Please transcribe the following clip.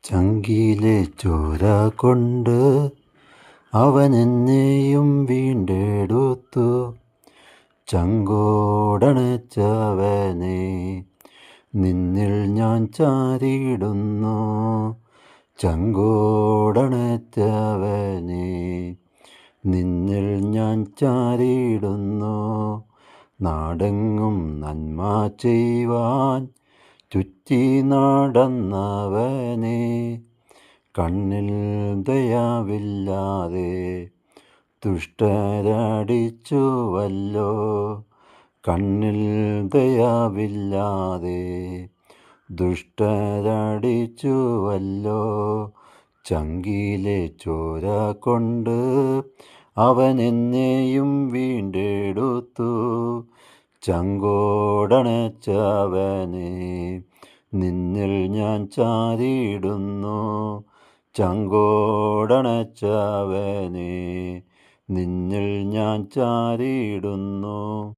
ചങ്കിലെ ചോര കൊണ്ട് അവനെന്നെയും വീണ്ടെടുത്തു. ചങ്കോടണച്ചവനെ നിന്നിൽ ഞാൻ ചാരിടുന്നു. ചങ്കോടണച്ചവനെ നിന്നിൽ ഞാൻ ചാരിടുന്നു. നാടെങ്ങും നന്മ ചെയ്യുവാൻ ചുറ്റി നടന്നവനെ കണ്ണിൽ ദയാവില്ലാതെ ദുഷ്ടരടിച്ചുവല്ലോ. കണ്ണിൽ ദയാവില്ലാതെ ദുഷ്ടരടിച്ചുവല്ലോ. ചങ്കിലെ ചോര കൊണ്ട് അവനെന്നെയും വീണ്ടെടുത്തു. ചങ്കോടണച്ചവനെ നിന്നിൽ ഞാൻ ചാരിടുന്നു. ചങ്കോടണച്ചവനെ നിന്നിൽ ഞാൻ ചാരിടുന്നു.